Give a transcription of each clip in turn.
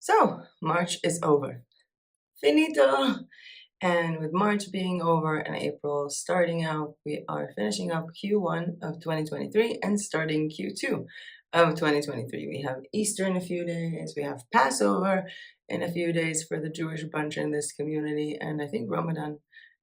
So, March is over. Finito! And with March being over and April starting out, we are finishing up Q1 of 2023 and starting Q2 of 2023. We have Easter in a few days, we have Passover in a few days for the Jewish bunch in this community, and I think Ramadan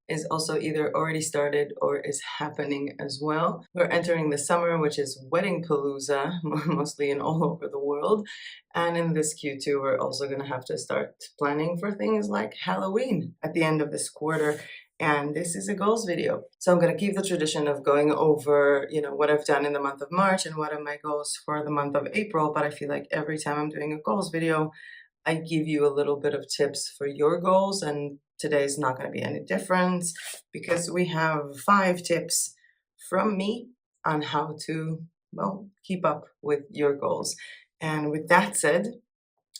is also either already started or is happening as well. We're entering the summer, which is wedding palooza, mostly in all over the world. And in this Q2, we're also going to have to start planning for things like Halloween at the end of this quarter. And this is a goals video. So I'm going to keep the tradition of going over, what I've done in the month of March and what are my goals for the month of April. But I feel like every time I'm doing a goals video, I give you a little bit of tips for your goals, and today's not going to be any different because we have 5 tips from me on how to, keep up with your goals. And with that said,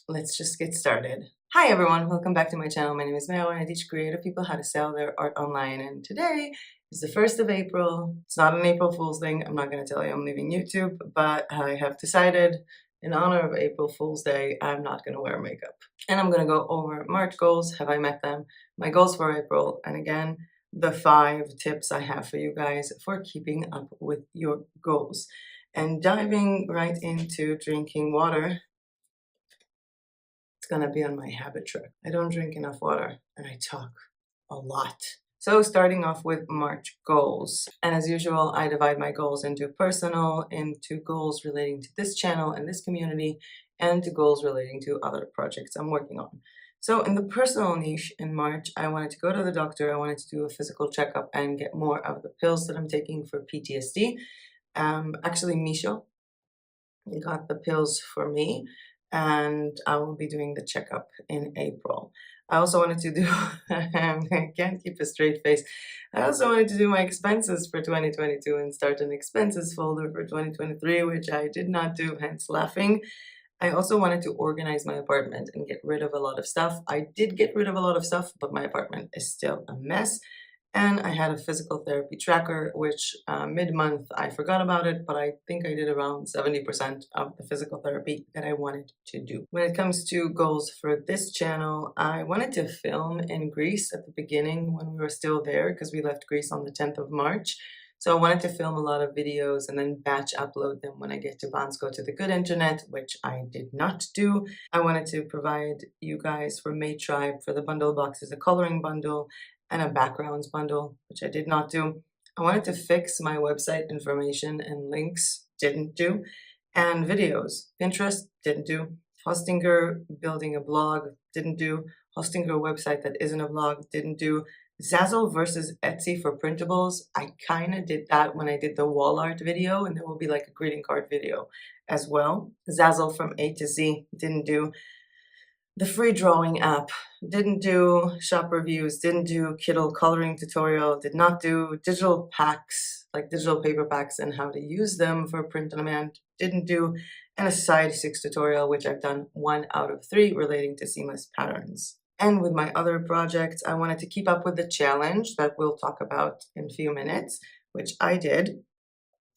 let's just get started. Hi everyone, welcome back to my channel. My name is Mel and I teach creative people how to sell their art online. And today is the 1st of April. It's not an April Fool's thing. I'm not going to tell you I'm leaving YouTube, but I have decided in honor of April Fool's Day, I'm not going to wear makeup. And I'm going to go over March goals. Have I met them? My goals for April. And again, the 5 tips I have for you guys for keeping up with your goals. And diving right into drinking water, it's going to be on my habit track. I don't drink enough water and I talk a lot. So starting off with March goals. And as usual, I divide my goals into personal, into goals relating to this channel and this community, and to goals relating to other projects I'm working on. So in the personal niche in March, I wanted to go to the doctor. I wanted to do a physical checkup and get more of the pills that I'm taking for PTSD. Actually, Misho got the pills for me, and I will be doing the checkup in April. I also wanted to do, I can't keep a straight face. I also wanted to do my expenses for 2022 and start an expenses folder for 2023, which I did not do, hence laughing. I also wanted to organize my apartment and get rid of a lot of stuff. I did get rid of a lot of stuff, but my apartment is still a mess. And I had a physical therapy tracker, which mid-month I forgot about it, but I think I did around 70% of the physical therapy that I wanted to do. When it comes to goals for this channel, I wanted to film in Greece at the beginning when we were still there, because we left Greece on the 10th of March. So I wanted to film a lot of videos and then batch upload them when I get to Bansko to the good internet, which I did not do. I wanted to provide you guys for May Tribe for the bundle boxes, a coloring bundle, and a backgrounds bundle, which I did not do. I wanted to fix my website information and links, didn't do. And videos, Pinterest, didn't do. Hostinger, building a blog, didn't do. Hostinger website that isn't a blog, didn't do. Zazzle versus Etsy for printables, I kind of did that when I did the wall art video, and there will be like a greeting card video as well. Zazzle from A to Z, didn't do. The free drawing app, didn't do. Shop reviews, didn't do. KITTL coloring tutorial, did not do. Digital packs, like digital paper packs and how to use them for print on demand, didn't do. And a side 6 tutorial, which I've done 1 out of 3 relating to seamless patterns. And with my other projects, I wanted to keep up with the challenge that we'll talk about in a few minutes, which I did.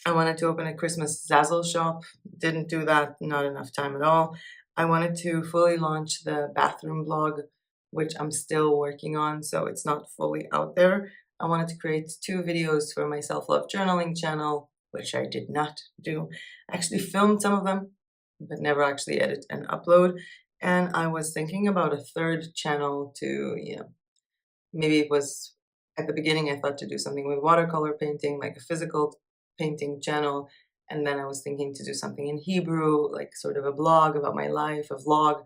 I wanted to open a Christmas Zazzle shop, didn't do that, not enough time at all. I wanted to fully launch the bathroom blog, which I'm still working on, so it's not fully out there. I wanted to create 2 videos for my self-love journaling channel, which I did not do. I actually filmed some of them, but never actually edit and upload. And I was thinking about a 3rd channel to, maybe it was at the beginning I thought to do something with watercolor painting, like a physical painting channel. And then I was thinking to do something in Hebrew, like sort of a blog about my life, a vlog,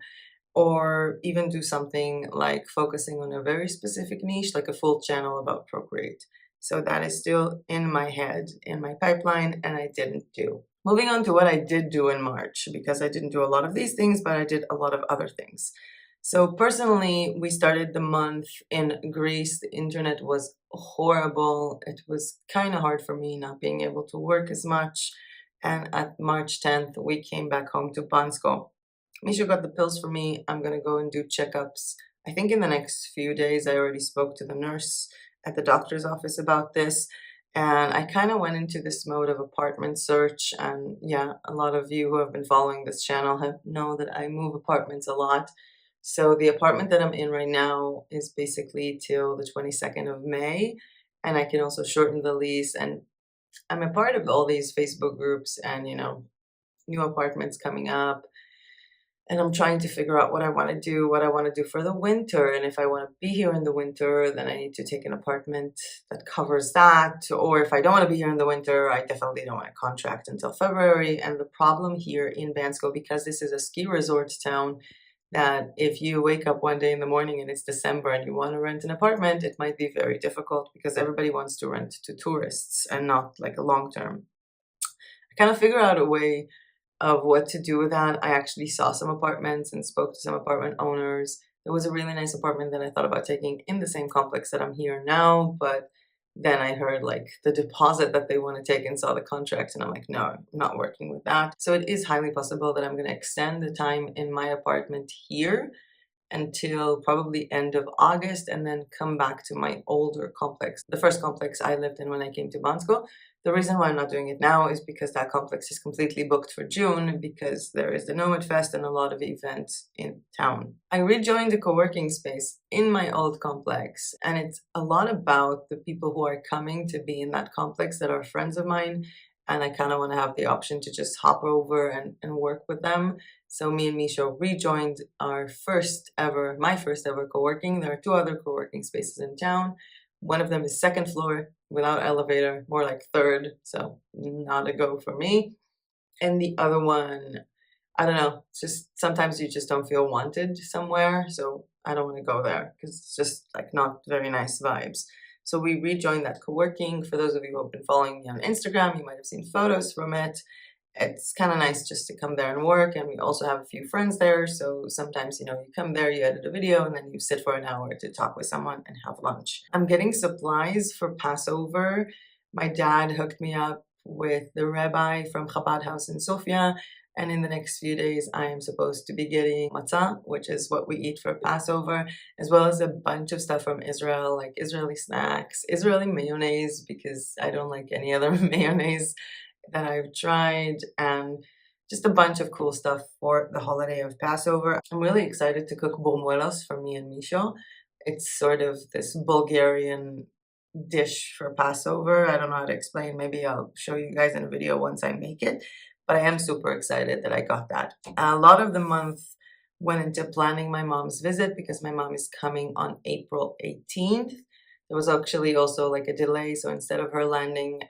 or even do something like focusing on a very specific niche, like a full channel about Procreate. So that is still in my head, in my pipeline, and I didn't do. Moving on to what I did do in March, because I didn't do a lot of these things, but I did a lot of other things. So personally, we started the month in Greece. The internet was horrible. It was kind of hard for me not being able to work as much. And at March 10th, we came back home to Bansko. Misha got the pills for me. I'm going to go and do checkups. I think in the next few days, I already spoke to the nurse at the doctor's office about this. And I kind of went into this mode of apartment search. And yeah, a lot of you who have been following this channel know that I move apartments a lot. So the apartment that I'm in right now is basically till the 22nd of May. And I can also shorten the lease. And I'm a part of all these Facebook groups and, new apartments coming up. And I'm trying to figure out what I want to do, what I want to do for the winter. And if I want to be here in the winter, then I need to take an apartment that covers that. Or if I don't want to be here in the winter, I definitely don't want to contract until February. And the problem here in Bansko, because this is a ski resort town, that if you wake up one day in the morning and it's December and you want to rent an apartment, it might be very difficult because everybody wants to rent to tourists and not like a long term. I kind of figure out a way of what to do with that. I actually saw some apartments and spoke to some apartment owners. There was a really nice apartment that I thought about taking in the same complex that I'm here now, but then I heard like the deposit that they want to take and saw the contract, and I'm like, no, I'm not working with that. So it is highly possible that I'm going to extend the time in my apartment here until probably end of August and then come back to my older complex, the first complex I lived in when I came to Bansko. The reason why I'm not doing it now is because that complex is completely booked for June because there is the Nomad Fest and a lot of events in town. I rejoined the co-working space in my old complex, and it's a lot about the people who are coming to be in that complex that are friends of mine, and I kind of want to have the option to just hop over and work with them. So me and Misho rejoined my first ever co-working. There are 2 other co-working spaces in town. One of them is 2nd floor without elevator, more like 3rd, so not a go for me. And the other one, I don't know, it's just sometimes you just don't feel wanted somewhere, so I don't want to go there because it's just like not very nice vibes. So we rejoined that co-working. For those of you who have been following me on Instagram, you might have seen photos from it. It's kind of nice just to come there and work, and we also have a few friends there, so sometimes you come there, you edit a video, and then you sit for an hour to talk with someone and have lunch. I'm getting supplies for Passover. My dad hooked me up with the rabbi from Chabad House in Sofia, and in the next few days I am supposed to be getting matzah, which is what we eat for Passover, as well as a bunch of stuff from Israel, like Israeli snacks, Israeli mayonnaise, because I don't like any other mayonnaise that I've tried, and just a bunch of cool stuff for the holiday of Passover. I'm really excited to cook bombolos for me and Misho. It's sort of this Bulgarian dish for Passover. I don't know how to explain. Maybe I'll show you guys in a video once I make it, but I am super excited that I got that. A lot of the month went into planning my mom's visit because my mom is coming on April 18th. There was actually also like a delay, so instead of her landing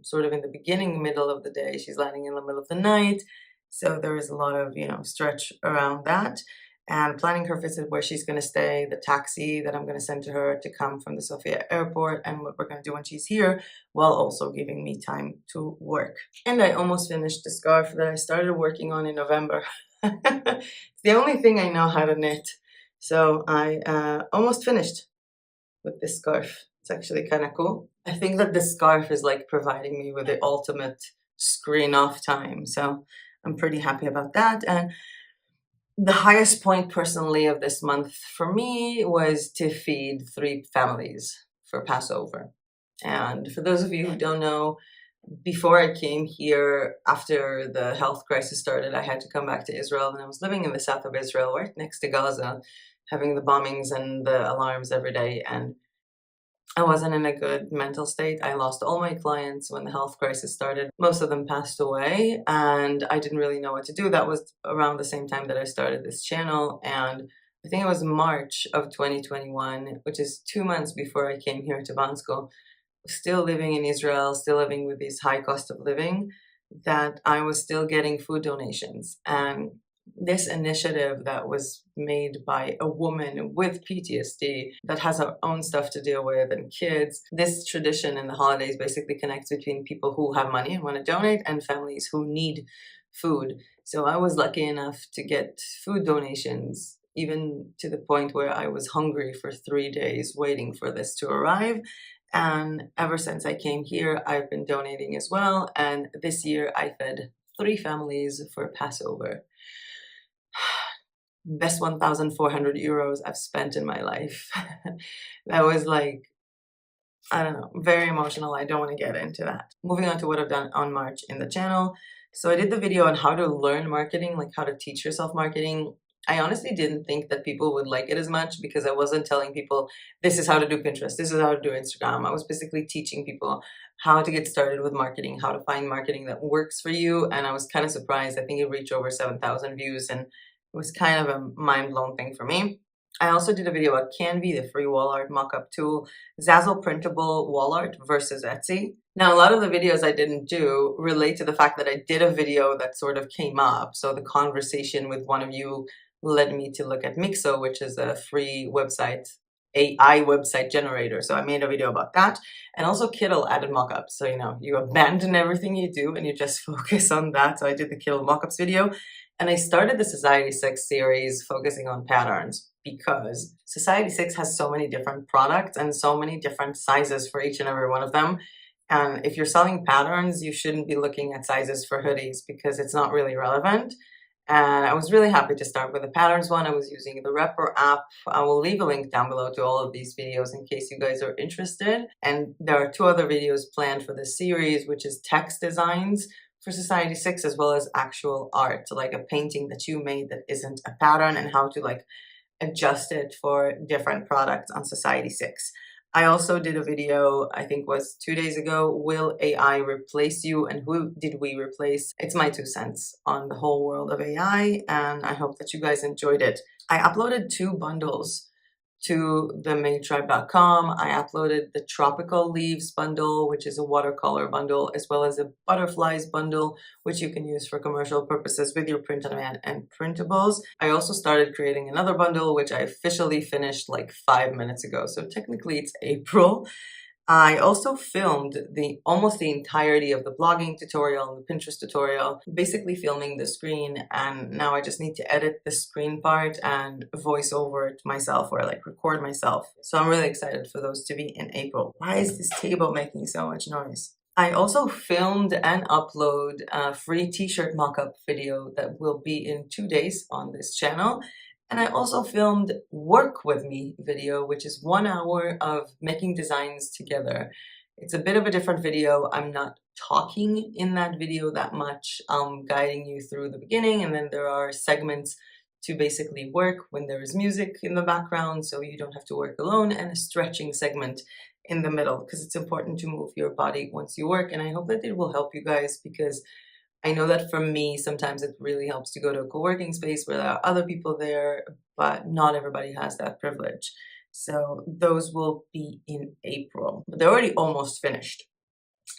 sort of in the beginning, middle of the day, she's landing in the middle of the night. So there is a lot of, stretch around that. And planning her visit, where she's going to stay, the taxi that I'm going to send to her to come from the Sofia airport, and what we're going to do when she's here, while also giving me time to work. And I almost finished the scarf that I started working on in November. It's the only thing I know how to knit. So I almost finished with this scarf. It's actually kind of cool. I think that this scarf is like providing me with the ultimate screen off time. So I'm pretty happy about that. And the highest point personally of this month for me was to feed 3 families for Passover. And for those of you who don't know, before I came here, after the health crisis started, I had to come back to Israel, and I was living in the south of Israel, right next to Gaza, having the bombings and the alarms every day, and I wasn't in a good mental state. I lost all my clients when the health crisis started. Most of them passed away, and I didn't really know what to do. That was around the same time that I started this channel, and I think it was March of 2021, which is 2 months before I came here to Bansko, still living in Israel, still living with this high cost of living, that I was still getting food donations. And this initiative that was made by a woman with PTSD that has her own stuff to deal with and kids, this tradition in the holidays basically connects between people who have money and want to donate and families who need food. So I was lucky enough to get food donations, even to the point where I was hungry for 3 days waiting for this to arrive. And ever since I came here, I've been donating as well. And this year I fed 3 families for Passover. Best 1,400 euros I've spent in my life. That was like I don't know, very emotional. I don't want to get into that. Moving on to what I've done on March in the channel. So I did the video on how to learn marketing, like how to teach yourself marketing. I honestly didn't think that people would like it as much because I wasn't telling people this is how to do Pinterest, this is how to do Instagram. I was basically teaching people how to get started with marketing, how to find marketing that works for you. And I was kind of surprised. I think it reached over 7,000 views, and it was kind of a mind-blown thing for me. I also did a video about Canvy, the free wall art mockup tool, Zazzle printable wall art versus Etsy. Now, a lot of the videos I didn't do relate to the fact that I did a video that sort of came up. So the conversation with one of you led me to look at Mixo, which is a free website, AI website generator. So I made a video about that. And also KITTL added mockups. So, you abandon everything you do and you just focus on that. So I did the KITTL mockups video. And I started the Society 6 series focusing on patterns because Society 6 has so many different products and so many different sizes for each and every one of them. And if you're selling patterns, you shouldn't be looking at sizes for hoodies because it's not really relevant. And I was really happy to start with the patterns one. I was using the Repper app. I will leave a link down below to all of these videos in case you guys are interested. And there are 2 other videos planned for this series, which is text designs for Society 6, as well as actual art, so like a painting that you made that isn't a pattern and how to adjust it for different products on Society 6. I also did a video, I think was 2 days ago, will AI replace you and who did we replace? It's my 2 cents on the whole world of AI, and I hope that you guys enjoyed it. I uploaded 2 bundles to the madetribe.com. I uploaded the tropical leaves bundle, which is a watercolor bundle, as well as a butterflies bundle, which you can use for commercial purposes with your print on demand and printables. I also started creating another bundle, which I officially finished like 5 minutes ago. So technically it's April. I also filmed almost the entirety of the blogging tutorial and the Pinterest tutorial, basically filming the screen, and now I just need to edit the screen part and voice over it myself or record myself. So I'm really excited for those to be in April. Why is this table making so much noise? I also filmed and upload a free t-shirt mockup video that will be in 2 days on this channel. And I also filmed Work With Me video, which is 1 hour of making designs together. It's a bit of a different video. I'm not talking in that video that much. I'm guiding you through the beginning, and then there are segments to basically work when there is music in the background, so you don't have to work alone, and a stretching segment in the middle, because it's important to move your body once you work. And I hope that it will help you guys, because I know that for me, sometimes it really helps to go to a co-working space where there are other people there, but not everybody has that privilege. So those will be in April, but they're already almost finished.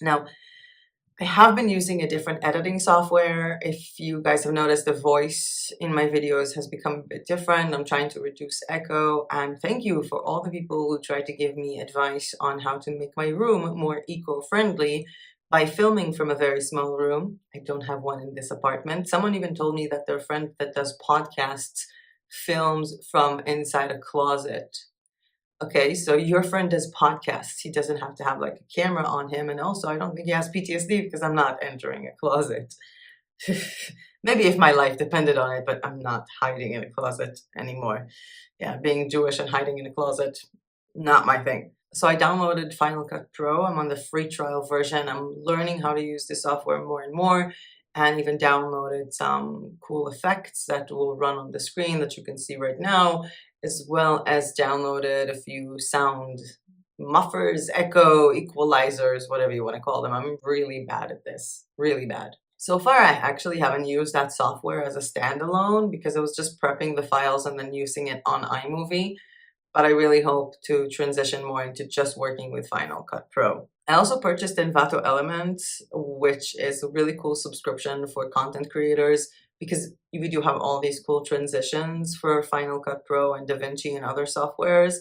Now, I have been using a different editing software. If you guys have noticed, the voice in my videos has become a bit different. I'm trying to reduce echo, and thank you for all the people who try to give me advice on how to make my room more eco-friendly by filming from a very small room. I don't have one in this apartment. Someone even told me that their friend that does podcasts films from inside a closet. Okay, so your friend does podcasts. He doesn't have to have a camera on him. And also, I don't think he has PTSD because I'm not entering a closet. Maybe if my life depended on it, but I'm not hiding in a closet anymore. Yeah, being Jewish and hiding in a closet, not my thing. So I downloaded Final Cut Pro. I'm on the free trial version. I'm learning how to use the software more and more, and even downloaded some cool effects that will run on the screen that you can see right now, as well as downloaded a few sound muffers, echo, equalizers, whatever you want to call them. I'm really bad at this, really bad. So far, I actually haven't used that software as a standalone because I was just prepping the files and then using it on iMovie. But I really hope to transition more into just working with Final Cut Pro. I also purchased Envato Elements, which is a really cool subscription for content creators, because we do have all these cool transitions for Final Cut Pro and DaVinci and other softwares,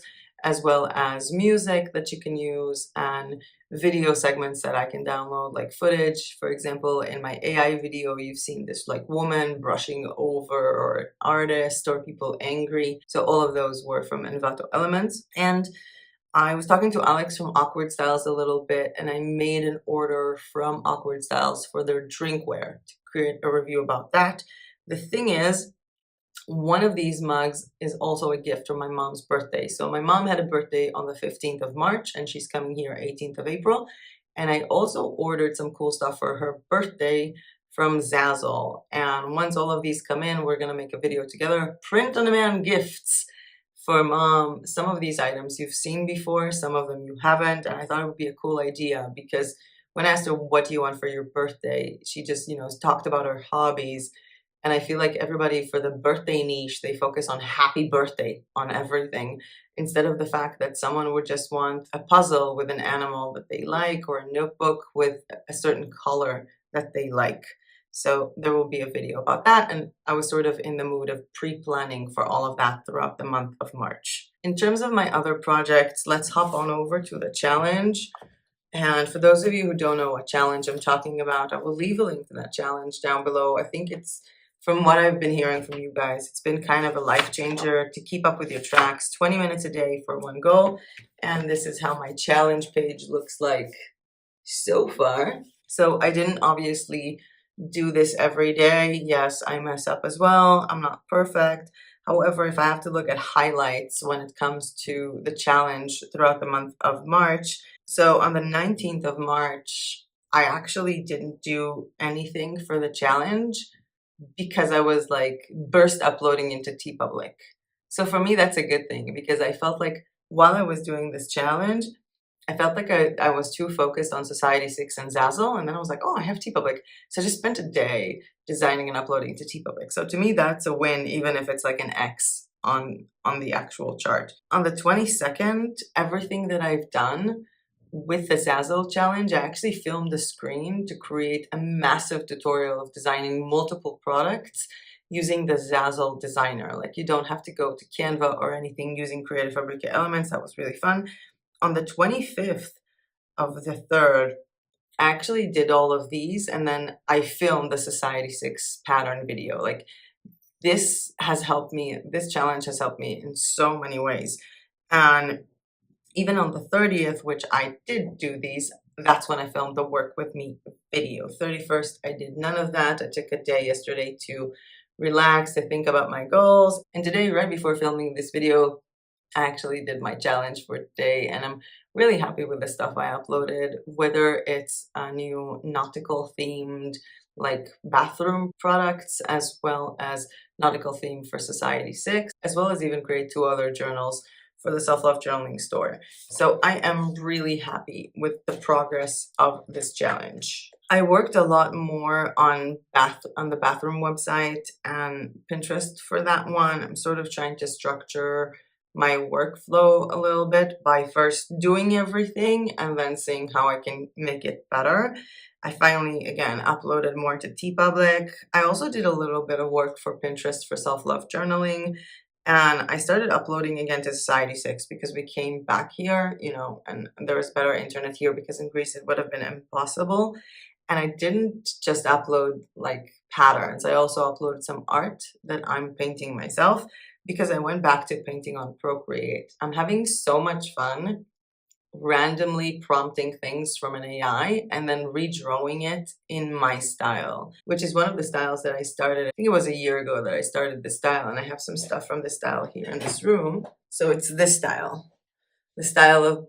as well as music that you can use and video segments that I can download, like footage. For example, in my AI video, you've seen this woman brushing over, or an artist, or people angry. So all of those were from Envato Elements. And I was talking to Alex from Awkward Styles a little bit, and I made an order from Awkward Styles for their drinkware to create a review about that. The thing is, One of these mugs is also a gift from my mom's birthday. So my mom had a birthday on the 15th of March and she's coming here 18th of April. And I also ordered some cool stuff for her birthday from Zazzle. And once all of these come in, we're going to make a video together. Print on demand gifts for mom. Some of these items you've seen before, some of them you haven't. And I thought it would be a cool idea because when I asked her, what do you want for your birthday? She just, talked about her hobbies. And I feel like everybody for the birthday niche, they focus on happy birthday on everything instead of the fact that someone would just want a puzzle with an animal that they like or a notebook with a certain color that they like. So there will be a video about that. And I was sort of in the mood of pre-planning for all of that throughout the month of March. In terms of my other projects, let's hop on over to the challenge. And for those of you who don't know what challenge I'm talking about, I will leave a link to that challenge down below. I think it's, from what I've been hearing from you guys, it's been kind of a life changer to keep up with your tracks, 20 minutes a day for one goal. And this is how my challenge page looks like so far. So I didn't obviously do this every day. Yes, I mess up as well. I'm not perfect. However, if I have to look at highlights when it comes to the challenge throughout the month of March, so on the 19th of March, I actually didn't do anything for the challenge because I was like burst uploading into TeePublic. So for me, that's a good thing because I felt like while I was doing this challenge, I felt like I was too focused on Society6 and Zazzle, and then I was like, oh, I have TeePublic. So I just spent a day designing and uploading to TeePublic. So to me, that's a win, even if it's like an X on the actual chart. On the 22nd, everything that I've done with the Zazzle challenge, I actually filmed a screen to create a massive tutorial of designing multiple products using the Zazzle designer. Like you don't have to go to Canva or anything using Creative Fabrica elements. That was really fun. On the 25th of the 3rd, I actually did all of these and then I filmed the Society6 pattern video. Like this has helped me, this challenge has helped me in so many ways. And even on the 30th, which I did do these, that's when I filmed the Work With Me video. 31st, I did none of that. I took a day yesterday to relax, to think about my goals. And today, right before filming this video, I actually did my challenge for today, and I'm really happy with the stuff I uploaded, whether it's a new nautical themed like bathroom products, as well as nautical theme for Society6, as well as even create 2 other journals for the self-love journaling store. So I am really happy with the progress of this challenge. I worked a lot more on the bathroom website and Pinterest for that one. I'm sort of trying to structure my workflow a little bit by first doing everything and then seeing how I can make it better. I finally, again, uploaded more to TeePublic. I also did a little bit of work for Pinterest for self-love journaling. And I started uploading again to Society6 because we came back here, and there was better internet here because in Greece it would have been impossible. And I didn't just upload like patterns. I also uploaded some art that I'm painting myself because I went back to painting on Procreate. I'm having so much fun randomly prompting things from an AI and then redrawing it in my style, which is one of the styles that I started. I think it was a year ago that I started this style, and I have some stuff from this style here in this room. So it's this style. The style of,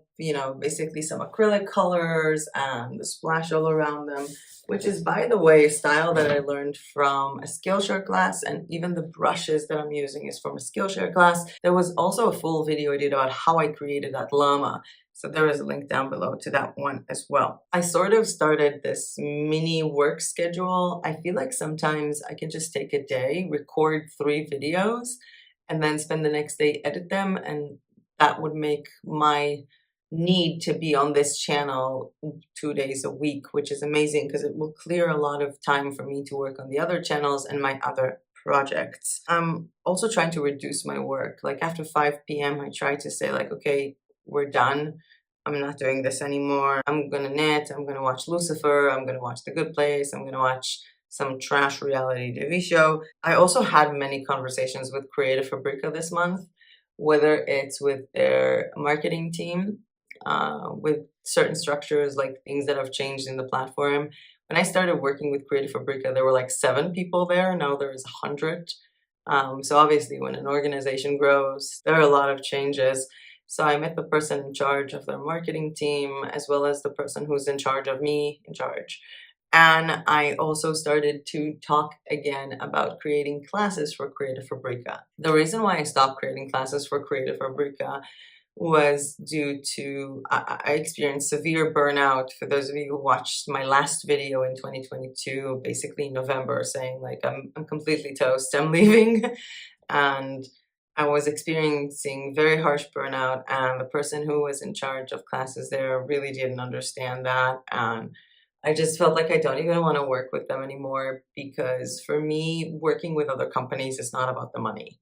basically some acrylic colors and the splash all around them, which is, by the way, a style that I learned from a Skillshare class, and even the brushes that I'm using is from a Skillshare class. There was also a full video I did about how I created that llama. So there is a link down below to that one as well. I sort of started this mini work schedule. I feel like sometimes I can just take a day, record 3 videos, and then spend the next day edit them, and that would make my need to be on this channel 2 days a week, which is amazing because it will clear a lot of time for me to work on the other channels and my other projects. I'm also trying to reduce my work. Like after 5 p.m. I try to say like, okay, we're done. I'm not doing this anymore. I'm gonna knit, I'm gonna watch Lucifer, I'm gonna watch The Good Place, I'm gonna watch some trash reality TV show. I also had many conversations with Creative Fabrica this month, whether it's with their marketing team, with certain structures, like things that have changed in the platform. When I started working with Creative Fabrica, there were like 7 people there. Now there's 100. So obviously when an organization grows, there are a lot of changes. So I met the person in charge of their marketing team, as well as the person who's in charge of me in charge. And I also started to talk again about creating classes for Creative Fabrica. The reason why I stopped creating classes for Creative Fabrica was due to I experienced severe burnout. For those of you who watched my last video in 2022, basically in November, saying like I'm completely toast, I'm leaving, and I was experiencing very harsh burnout, and the person who was in charge of classes there really didn't understand that, and I just felt like I don't even want to work with them anymore, because for me, working with other companies is not about the money.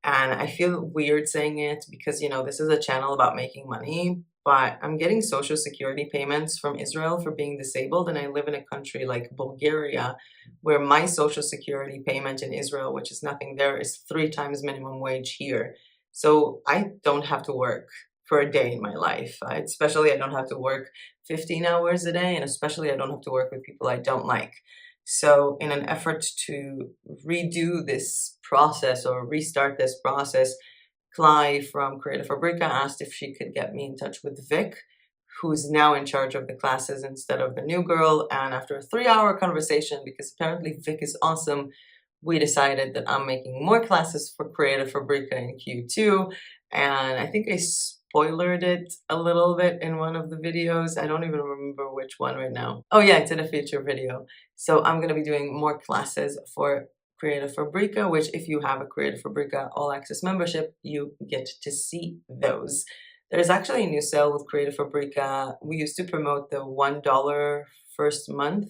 And I feel weird saying it because, this is a channel about making money, but I'm getting social security payments from Israel for being disabled. And I live in a country like Bulgaria, where my social security payment in Israel, which is nothing there, is 3 times minimum wage here. So I don't have to work for a day in my life. Especially, I don't have to work 15 hours a day, and especially, I don't have to work with people I don't like. So in an effort to redo this process or restart this process, Clyde from Creative Fabrica asked if she could get me in touch with Vic, who's now in charge of the classes instead of the new girl. And after a 3-hour conversation, because apparently Vic is awesome, we decided that I'm making more classes for Creative Fabrica in Q2. And I think I spoilered it a little bit in one of the videos. I don't even remember which one right now. Oh yeah, it's in a future video. So I'm going to be doing more classes for Creative Fabrica, which if you have a Creative Fabrica All Access membership, you get to see those. There's actually a new sale with Creative Fabrica. We used to promote the $1 first month,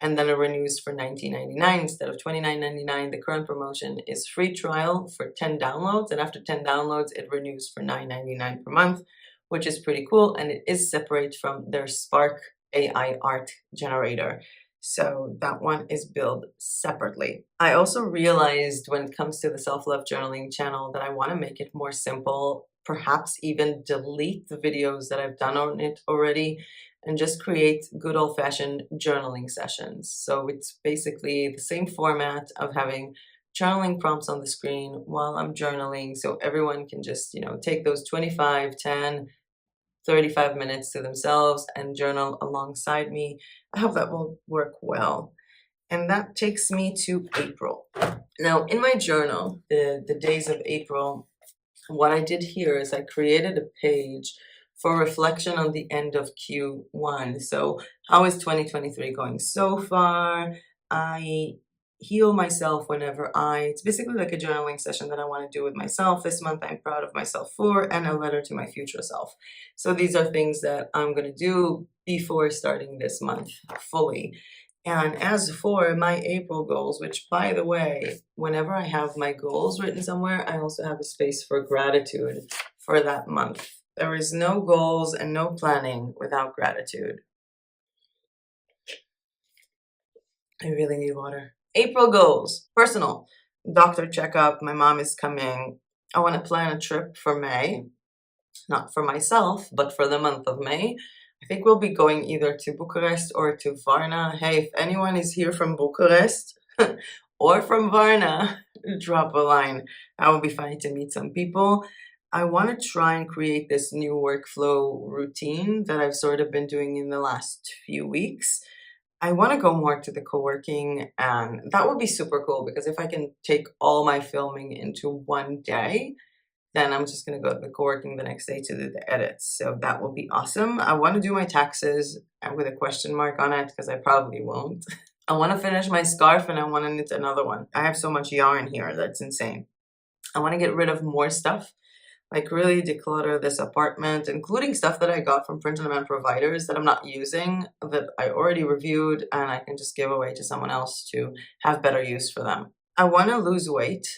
and then it renews for $19.99 instead of $29.99. The current promotion is free trial for 10 downloads, and after 10 downloads, it renews for $9.99 per month, which is pretty cool, and it is separate from their Spark AI art generator. So that one is billed separately. I also realized when it comes to the self-love journaling channel that I want to make it more simple, perhaps even delete the videos that I've done on it already, and just create good old-fashioned journaling sessions. So it's basically the same format of having journaling prompts on the screen while I'm journaling, so everyone can just, take those 25, 10, 35 minutes to themselves and journal alongside me. I hope that will work well. And that takes me to April. Now, in my journal, the days of April, what I did here is I created a page for reflection on the end of Q1. So how is 2023 going so far? I heal myself whenever it's basically like a journaling session that I want to do with myself. This month I'm proud of myself for, and a letter to my future self. So these are things that I'm going to do before starting this month fully. And as for my April goals, which by the way, whenever I have my goals written somewhere, I also have a space for gratitude for that month. There is no goals and no planning without gratitude. I really need water. April goals. Personal. Doctor checkup. My mom is coming. I want to plan a trip for May. Not for myself, but for the month of May. I think we'll be going either to Bucharest or to Varna. Hey, if anyone is here from Bucharest or from Varna, drop a line. That would be fun to meet some people. I want to try and create this new workflow routine that I've sort of been doing in the last few weeks. I want to go more to the co-working, and that would be super cool because if I can take all my filming into one day, then I'm just going to go to the co-working the next day to do the edits. So that will be awesome. I want to do my taxes with a question mark on it because I probably won't. I want to finish my scarf and I want to knit another one. I have so much yarn here. That's insane. I want to get rid of more stuff. Like really declutter this apartment, including stuff that I got from print-on-demand providers that I'm not using, that I already reviewed, and I can just give away to someone else to have better use for them. I want to lose weight.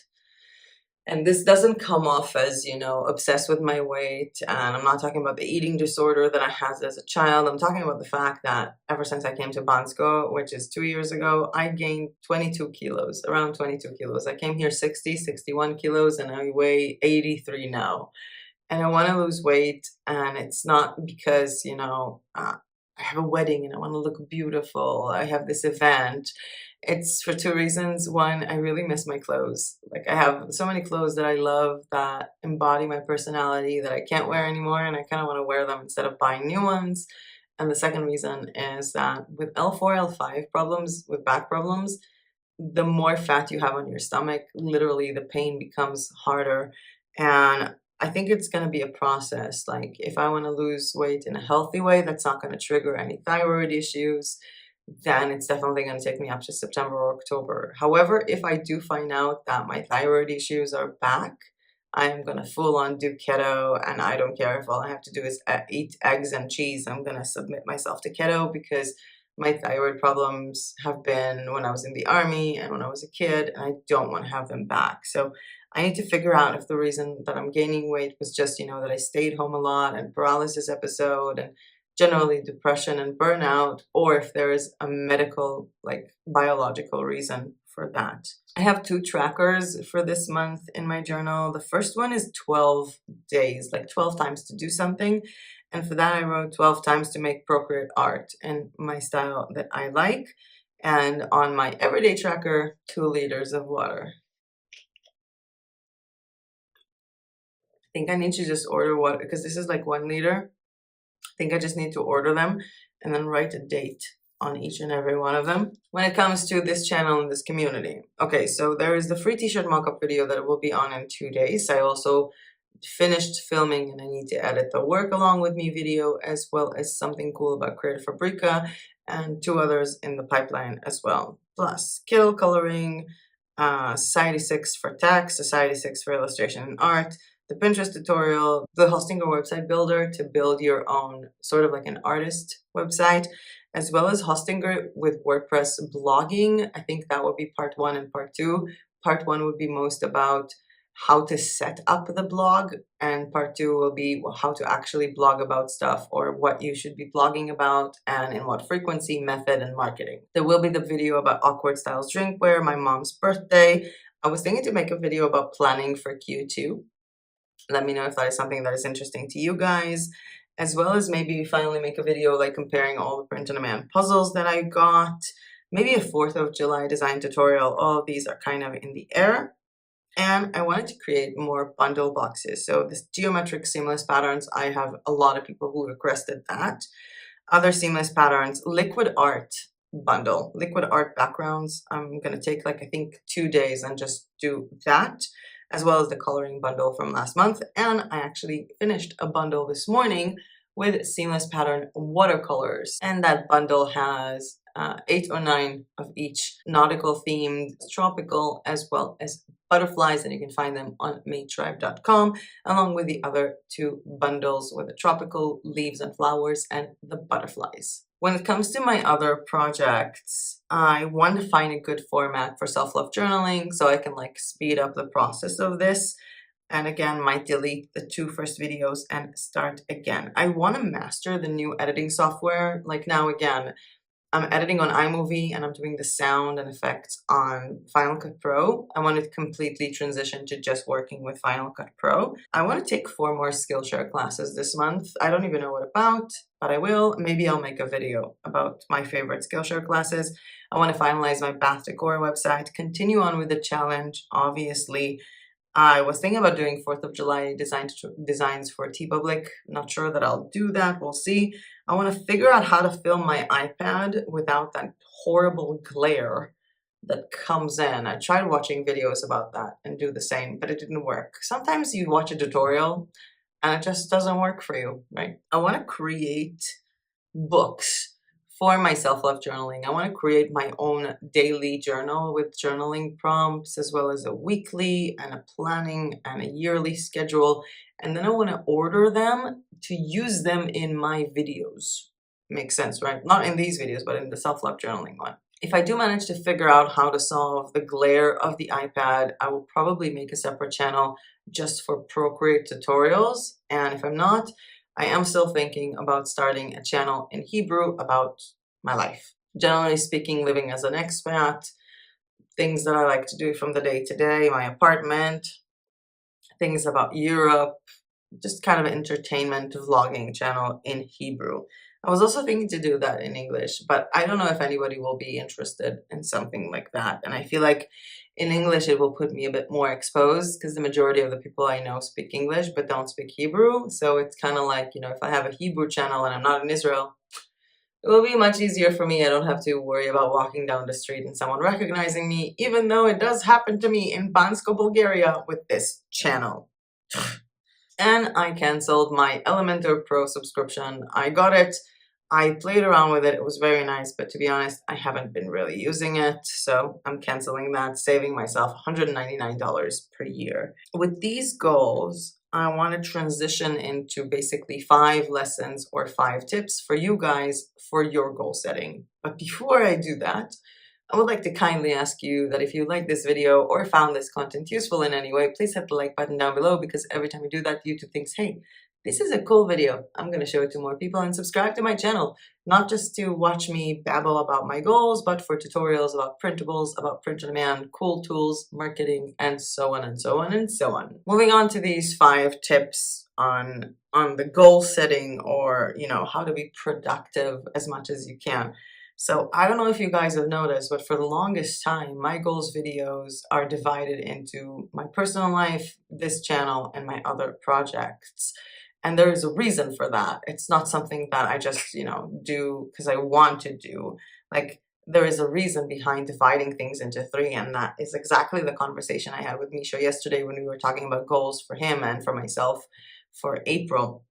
And this doesn't come off as, obsessed with my weight. And I'm not talking about the eating disorder that I had as a child. I'm talking about the fact that ever since I came to Bansko, which is 2 years ago, I gained 22 kilos, around 22 kilos. I came here 60, 61 kilos, and I weigh 83 now. And I want to lose weight. And it's not because, I have a wedding and I want to look beautiful. I have this event. It's for two reasons. One, I really miss my clothes. Like, I have so many clothes that I love that embody my personality that I can't wear anymore, and I kind of want to wear them instead of buying new ones. And the second reason is that with L4, L5 problems, with back problems, the more fat you have on your stomach, literally the pain becomes harder. And I think it's going to be a process. Like, if I want to lose weight in a healthy way that's not going to trigger any thyroid issues, then it's definitely going to take me up to September or October. However, if I do find out that my thyroid issues are back, I'm going to full on do keto, and I don't care if all I have to do is eat eggs and cheese. I'm going to submit myself to keto because my thyroid problems have been when I was in the army and when I was a kid, and I don't want to have them back. So I need to figure out if the reason that I'm gaining weight was just, that I stayed home a lot and paralysis episode and generally depression and burnout, or if there is a medical, like biological reason for that. I have two trackers for this month in my journal. The first one is 12 days, like 12 times to do something. And for that, I wrote 12 times to make appropriate art in my style that I like. And on my everyday tracker, 2 liters of water. I think I need to just order water because this is like 1 liter. I think I just need to order them and then write a date on each and every one of them. When it comes to this channel and this community, okay, so there is the free t-shirt mockup video that will be on in 2 days. I also finished filming and I need to edit the work along with me video, as well as something cool about Creative Fabrica and 2 others in the pipeline as well. Plus KITTL coloring, Society 6 for text, Society 6 for illustration and art, the Pinterest tutorial, the Hostinger website builder to build your own sort of like an artist website, as well as Hostinger with WordPress blogging. I think that would be part 1 and part 2. Part 1 would be most about how to set up the blog, and part 2 will be how to actually blog about stuff, or what you should be blogging about and in what frequency, method, and marketing. There will be the video about awkward styles drinkware, my mom's birthday. I was thinking to make a video about planning for Q2. Let me know if that is something that is interesting to you guys, as well as maybe finally make a video like comparing all the print-on-demand puzzles that I got, maybe a 4th of July design tutorial. All of these are kind of in the air. And I wanted to create more bundle boxes. So this geometric seamless patterns, I have a lot of people who requested that. Other seamless patterns, liquid art bundle, liquid art backgrounds. I'm going to take like, I think 2 days and just do that, as well as the coloring bundle from last month. And I actually finished a bundle this morning with seamless pattern watercolors. And that bundle has 8 or 9 of each nautical themed, tropical, as well as butterflies, and you can find them on madetribe.com, along with the other 2 bundles with the tropical leaves and flowers and the butterflies. When it comes to my other projects, I want to find a good format for self-love journaling so I can like speed up the process of this. And again, might delete the 2 first videos and start again. I want to master the new editing software. Like now, again, I'm editing on iMovie and I'm doing the sound and effects on Final Cut Pro. I want to completely transition to just working with Final Cut Pro. I want to take 4 more Skillshare classes this month. I don't even know what about, but I will. Maybe I'll make a video about my favorite Skillshare classes. I want to finalize my bath decor website, continue on with the challenge, obviously. I was thinking about doing 4th of July designs for TeePublic. Not sure that I'll do that. We'll see. I want to figure out how to film my iPad without that horrible glare that comes in. I tried watching videos about that and do the same, but it didn't work. Sometimes you watch a tutorial and it just doesn't work for you, right? I want to create books for my self-love journaling. I want to create my own daily journal with journaling prompts, as well as a weekly and a planning and a yearly schedule. And then I want to order them to use them in my videos. Makes sense, right? Not in these videos, but in the self-love journaling one. If I do manage to figure out how to solve the glare of the iPad, I will probably make a separate channel just for Procreate tutorials. And if I'm not, I am still thinking about starting a channel in Hebrew about my life. Generally speaking, living as an expat, things that I like to do from the day to day, my apartment, things about Europe, just kind of an entertainment vlogging channel in Hebrew. I was also thinking to do that in English, but I don't know if anybody will be interested in something like that. And I feel like in English it will put me a bit more exposed because the majority of the people I know speak English but don't speak Hebrew. So it's kind of like, if I have a Hebrew channel and I'm not in Israel, it will be much easier for me. I don't have to worry about walking down the street and someone recognizing me, even though it does happen to me in Bansko, Bulgaria with this channel. And I canceled my Elementor Pro subscription. I got it. I played around with it. It was very nice, but to be honest, I haven't been really using it. So I'm canceling that, saving myself $199 per year. With these goals, I want to transition into basically 5 lessons or 5 tips for you guys for your goal setting. But before I do that, I would like to kindly ask you that if you like this video or found this content useful in any way, please hit the like button down below, because every time you do that, YouTube thinks, hey, this is a cool video. I'm going to show it to more people, and subscribe to my channel, not just to watch me babble about my goals, but for tutorials about printables, about print on demand, cool tools, marketing, and so on and so on and so on. Moving on to these 5 tips on the goal setting, or, how to be productive as much as you can. So I don't know if you guys have noticed, but for the longest time, my goals videos are divided into my personal life, this channel, and my other projects. And there is a reason for that. It's not something that I just, do because I want to do. Like, there is a reason behind dividing things into 3, and that is exactly the conversation I had with Misha yesterday when we were talking about goals for him and for myself for April.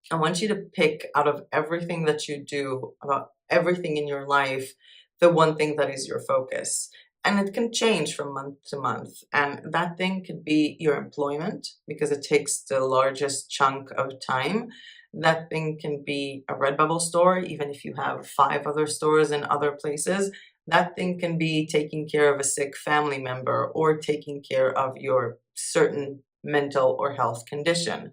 I want you to pick out of everything that you do, about everything in your life, the one thing that is your focus. And it can change from month to month. And that thing could be your employment, because it takes the largest chunk of time. That thing can be a Redbubble store, even if you have 5 other stores in other places. That thing can be taking care of a sick family member, or taking care of your certain mental or health condition.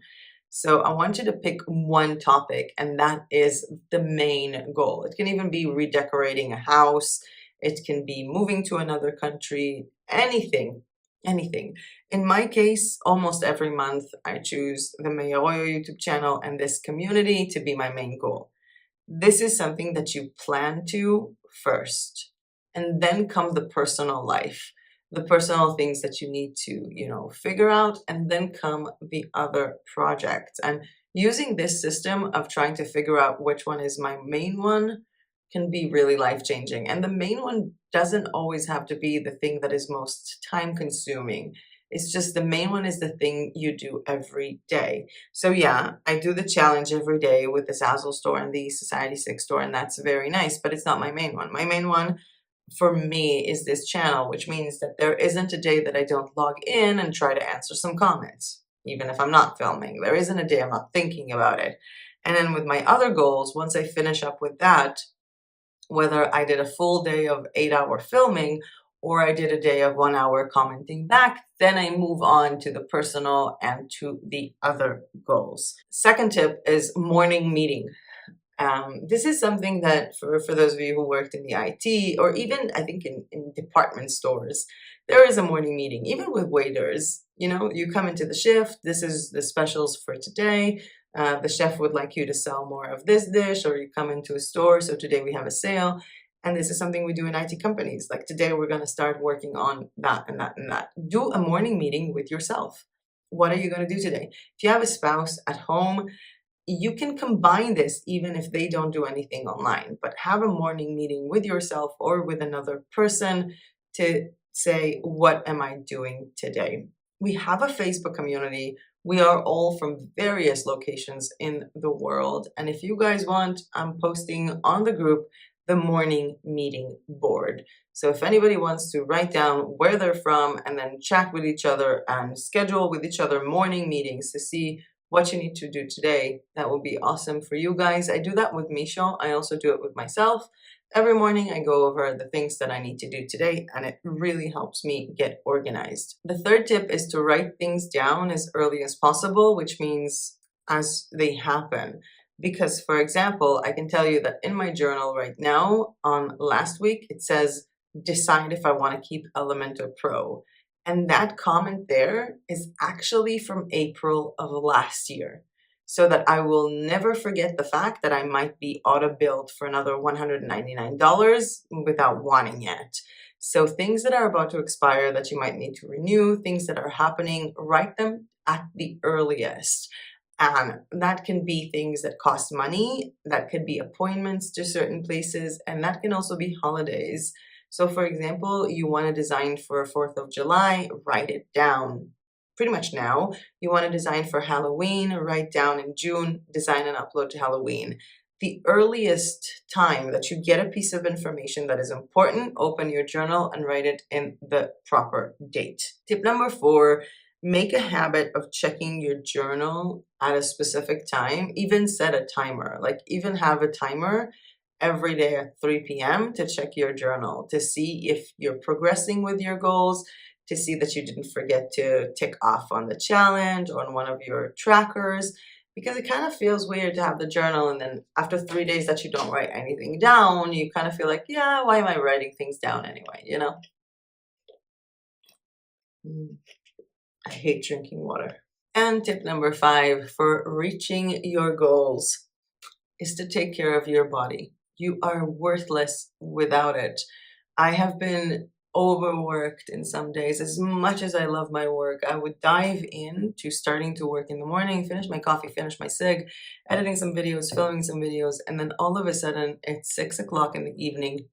So I want you to pick one topic, and that is the main goal. It can even be redecorating a house. It can be moving to another country, anything. In my case, almost every month, I choose the Meyaroyo YouTube channel and this community to be my main goal. This is something that you plan to first, and then come the personal life, the personal things that you need to, figure out, and then come the other projects. And using this system of trying to figure out which one is my main one can be really life-changing. And the main one doesn't always have to be the thing that is most time-consuming. It's just the main one is the thing you do every day. So yeah, I do the challenge every day with the Zazzle store and the Society 6 store, and that's very nice, but it's not my main one. My main one for me is this channel, which means that there isn't a day that I don't log in and try to answer some comments, even if I'm not filming. There isn't a day I'm not thinking about it. And then with my other goals, once I finish up with that, whether I did a full day of 8-hour filming or I did a day of 1 hour commenting back, then I move on to the personal and to the other goals. Second tip is morning meeting. This is something that for those of you who worked in the IT, or even I think in department stores, there is a morning meeting, even with waiters. You come into the shift, this is the specials for today. The chef would like you to sell more of this dish, or you come into a store, so today we have a sale. And this is something we do in IT companies. Like today we're going to start working on that and that and that. Do a morning meeting with yourself. What are you going to do today? If you have a spouse at home, you can combine this even if they don't do anything online, but have a morning meeting with yourself or with another person to say, what am I doing today? We have a Facebook community. We are all from various locations in the world. And if you guys want, I'm posting on the group the morning meeting board. So if anybody wants to write down where they're from and then chat with each other and schedule with each other morning meetings to see what you need to do today, that would be awesome for you guys. I do that with Misha. I also do it with myself. Every morning I go over the things that I need to do today, and it really helps me get organized. The third tip is to write things down as early as possible, which means as they happen. Because, for example, I can tell you that in my journal right now, on last week, it says, decide if I want to keep Elementor Pro. And that comment there is actually from April of last year. so that I will never forget the fact that I might be auto-billed for another $199 without wanting it. So things that are about to expire that you might need to renew, things that are happening, write them at the earliest. And that can be things that cost money, that could be appointments to certain places, and that can also be holidays. So for example, you want to design for 4th of July, write it down pretty much now. You want to design for Halloween, write down in June, design and upload to Halloween. The earliest time that you get a piece of information that is important, open your journal and write it in the proper date. Tip number 4, make a habit of checking your journal at a specific time. Even set a timer, like even have a timer every day at 3 p.m. to check your journal to see if you're progressing with your goals, to see that you didn't forget to tick off on the challenge or on one of your trackers, because it kind of feels weird to have the journal and then after 3 days that you don't write anything down, you kind of feel like, yeah, why am I writing things down anyway, you know? I hate drinking water. And tip number 5 for reaching your goals is to take care of your body. You are worthless without it. I have been overworked in some days. As much as I love my work, I would dive into starting to work in the morning, finish my coffee, finish my cig, editing some videos, filming some videos, and then all of a sudden it's 6 o'clock in the evening.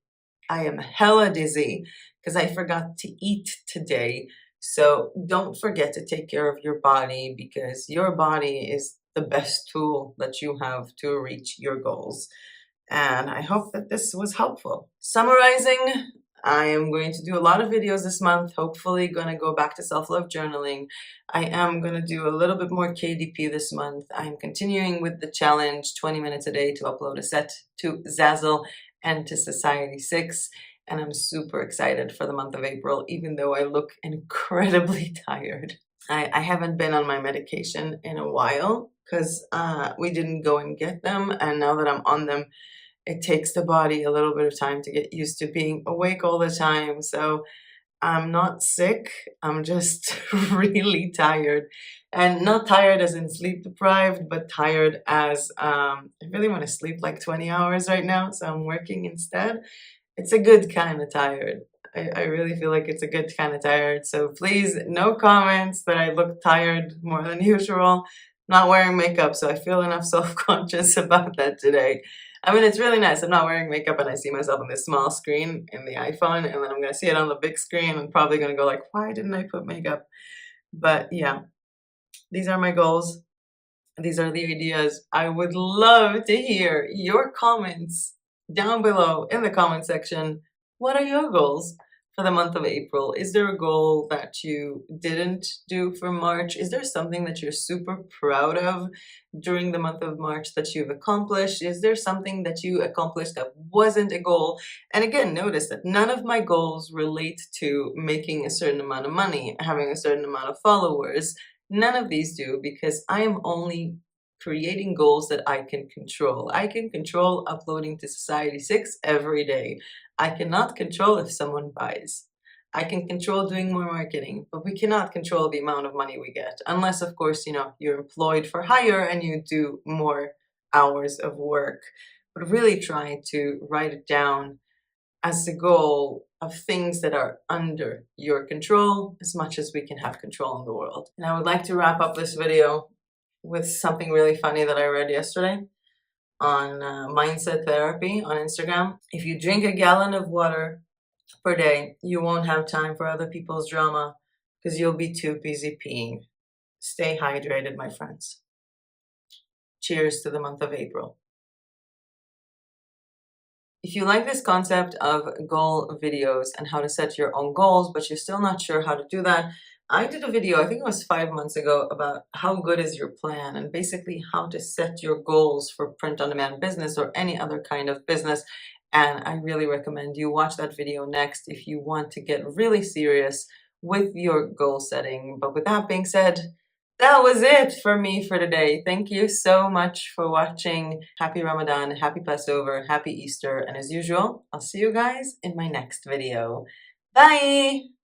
I am hella dizzy because I forgot to eat today. So don't forget to take care of your body, because your body is the best tool that you have to reach your goals. And I hope that this was helpful. Summarizing, I am going to do a lot of videos this month, hopefully going to go back to self-love journaling. I am going to do a little bit more KDP this month. I'm continuing with the challenge, 20 minutes a day to upload a set to Zazzle and to Society 6. And I'm super excited for the month of April, even though I look incredibly tired. I haven't been on my medication in a while because we didn't go and get them. And now that I'm on them, it takes the body a little bit of time to get used to being awake all the time. So I'm not sick, I'm just really tired. And not tired as in sleep deprived, but tired as I really want to sleep like 20 hours right now, so I'm working instead. It's a good kind of tired. I really feel like it's a good kind of tired. So please, no comments that I look tired more than usual. Not wearing makeup, so I feel enough self-conscious about that today. I mean, it's really nice. I'm not wearing makeup and I see myself on this small screen in the iPhone, and then I'm going to see it on the big screen and probably going to go like, why didn't I put makeup? But yeah, these are my goals. These are the ideas. I would love to hear your comments down below in the comment section. What are your goals for the month of April? Is there a goal that you didn't do for March? Is there something that you're super proud of during the month of March that you've accomplished? Is there something that you accomplished that wasn't a goal? And again, notice that none of my goals relate to making a certain amount of money, having a certain amount of followers. None of these do, because I am only creating goals that I can control. I can control uploading to Society 6 every day. I cannot control if someone buys. I can control doing more marketing, but we cannot control the amount of money we get. Unless, of course, you know, you're employed for hire and you do more hours of work. But really try to write it down as a goal of things that are under your control as much as we can have control in the world. And I would like to wrap up this video with something really funny that I read yesterday on mindset therapy on Instagram. If you drink a gallon of water per day, you won't have time for other people's drama because you'll be too busy peeing. Stay hydrated, my friends. Cheers to the month of April. If you like this concept of goal videos and how to set your own goals, but you're still not sure how to do that, I did a video, I think it was 5 months ago, about how good is your plan and basically how to set your goals for print-on-demand business or any other kind of business. And I really recommend you watch that video next if you want to get really serious with your goal setting. But with that being said, that was it for me for today. Thank you so much for watching. Happy Ramadan, happy Passover, happy Easter. And as usual, I'll see you guys in my next video. Bye!